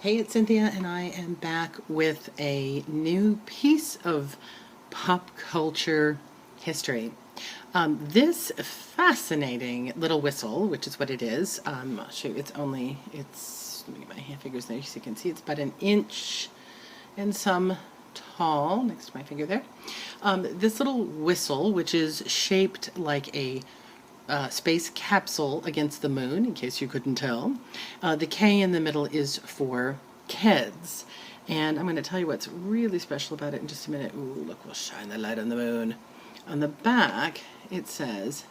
Hey, it's Cynthia, and I am back with a new piece of pop culture history. This fascinating little whistle, which is what it is, I'll show you, let me get my hand fingers there so you can see it's about an inch and some tall, next to my finger there. This little whistle, which is shaped like a space capsule against the moon, in case you couldn't tell. The K in the middle is for Keds. And I'm going to tell you what's really special about it in just a minute. Ooh, look, we'll shine the light on the moon. On the back, it says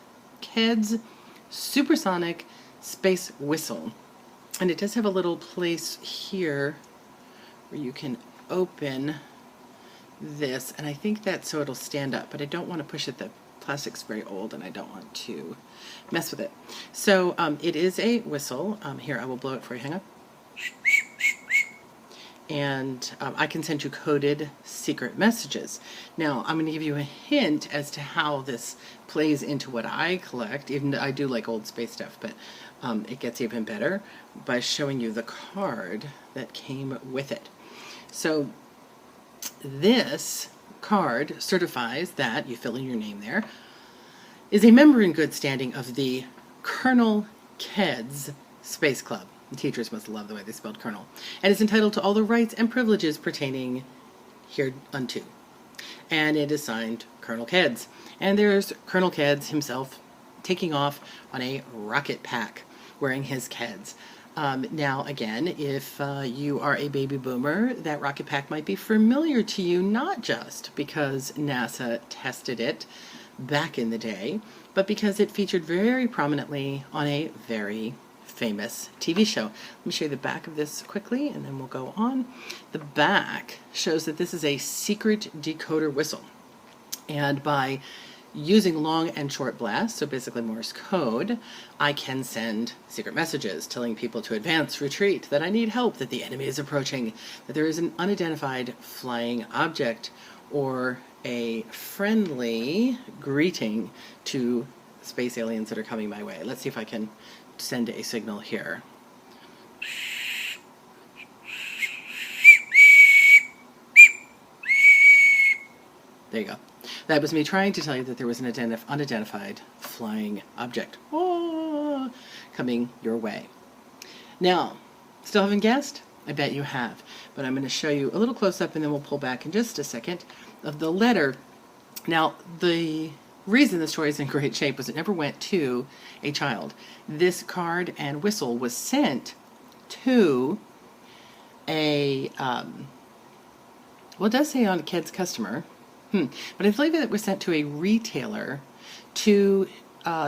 Keds Supersonic Space Whistle. And it does have a little place here where you can open this. And I think that's so it'll stand up, but I don't want to push it. The plastic's very old and I don't want to mess with it. So it is a whistle. Here, I will blow it for you. Hang on. And I can send you coded secret messages. Now, I'm going to give you a hint as to how this plays into what I collect. Even though I do like old space stuff, but it gets even better by showing you the card that came with it. So this card certifies that, you fill in your name there, is a member in good standing of the Colonel Keds Space Club. The teachers must love the way they spelled Colonel. And is entitled to all the rights and privileges pertaining hereunto. And it is signed Colonel Keds. And there's Colonel Keds himself taking off on a rocket pack wearing his Keds. Now, again, if you are a baby boomer, that rocket pack might be familiar to you, not just because NASA tested it back in the day, but because it featured very prominently on a very famous TV show. Let me show you the back of this quickly, and then we'll go on. The back shows that this is a secret decoder whistle. And by using long and short blasts, so basically Morse code, I can send secret messages telling people to advance, retreat, that I need help, that the enemy is approaching, that there is an unidentified flying object, or a friendly greeting to space aliens that are coming my way. Let's see if I can send a signal here. There you go. That was me trying to tell you that there was an unidentified flying object coming your way. Now, still haven't guessed? I bet you have. But I'm going to show you a little close-up, and then we'll pull back in just a second, of the letter. Now, the reason the story is in great shape was it never went to a child. This card and whistle was sent to a, well, it does say on a Keds customer, but I believe it was sent to a retailer to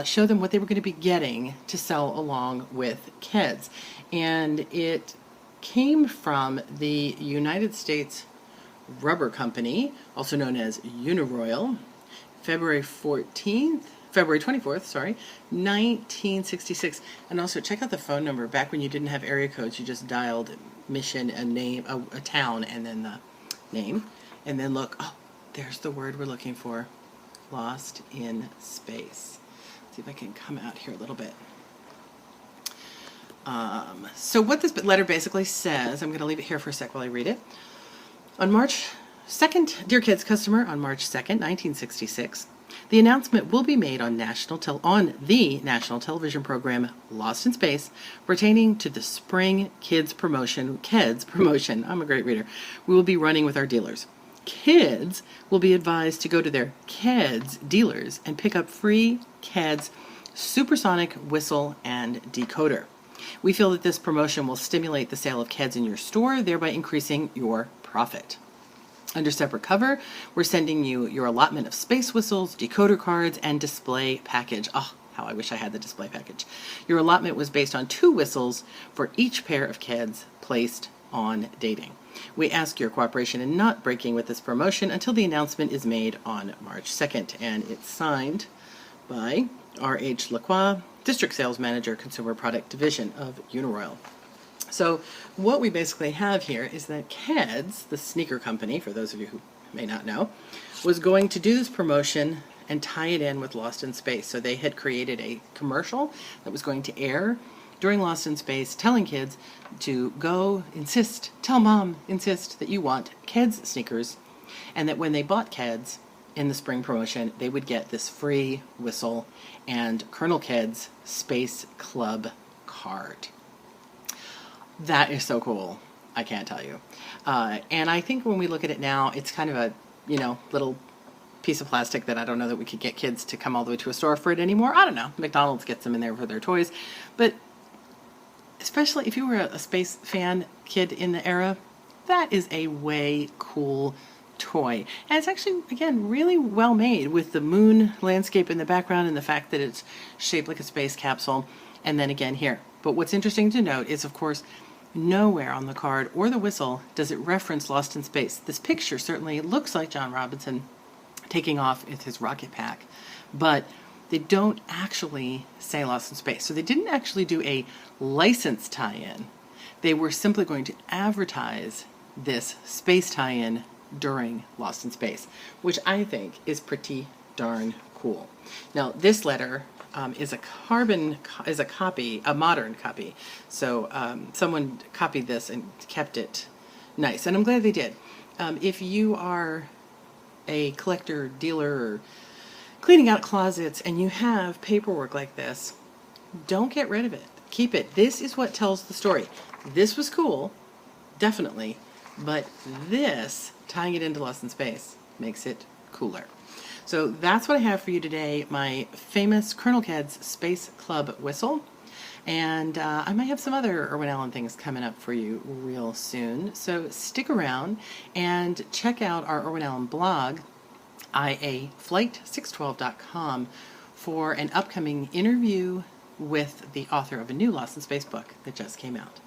show them what they were going to be getting to sell along with Keds. And it came from the United States Rubber Company, also known as Uniroyal, February 24th, 1966. And also check out the phone number. Back when you didn't have area codes, you just dialed mission, a name, a town, and then the name. And then look, oh, there's the word we're looking for. Lost in space. Let's see if I can come out here a little bit. So what this letter basically says, I'm going to leave it here for a sec while I read it. On March 2nd, dear Keds customer, on March 2nd, 1966, the announcement will be made on the national television program Lost in Space, pertaining to the spring Keds promotion. I'm a great reader. We will be running with our dealers. Kids will be advised to go to their Keds dealers and pick up free Keds supersonic whistle and decoder. We feel that this promotion will stimulate the sale of Keds in your store, thereby increasing your profit. Under separate cover, we're sending you your allotment of space whistles, decoder cards, and display package. Oh, how I wish I had the display package. Your allotment was based on 2 whistles for each pair of Keds placed on dating. We ask your cooperation in not breaking with this promotion until the announcement is made on March 2nd, and it's signed by R.H. Lacroix, District Sales Manager, Consumer Product Division of Uniroyal. So what we basically have here is that Keds, the sneaker company, for those of you who may not know, was going to do this promotion and tie it in with Lost in Space. So they had created a commercial that was going to air during Lost in Space telling kids to go tell mom, insist that you want Keds sneakers, and that when they bought Keds in the spring promotion, they would get this free whistle and Colonel Keds Space Club card. That is so cool. I can't tell you. And I think when we look at it now, it's kind of a, little piece of plastic that I don't know that we could get kids to come all the way to a store for it anymore. I don't know. McDonald's gets them in there for their toys. But especially if you were a space fan kid in the era, that is a way cool toy. And it's actually, again, really well made with the moon landscape in the background and the fact that it's shaped like a space capsule. And then again here. But what's interesting to note is, of course, nowhere on the card or the whistle does it reference Lost in Space. This picture certainly looks like John Robinson taking off with his rocket pack, but they don't actually say Lost in Space. So they didn't actually do a license tie-in. They were simply going to advertise this space tie-in during Lost in Space, which I think is pretty darn cool. Now, this letter is a modern copy. So someone copied this and kept it nice, and I'm glad they did. If you are a collector, dealer, or cleaning out closets and you have paperwork like this, don't get rid of it. Keep it. This is what tells the story. This was cool, definitely, but this, tying it into Lost in Space, makes it cooler. So that's what I have for you today, my famous Colonel Keds Space Club whistle. And I might have some other Irwin Allen things coming up for you real soon. So stick around and check out our Irwin Allen blog, iaflight612.com, for an upcoming interview with the author of a new Lost in Space book that just came out.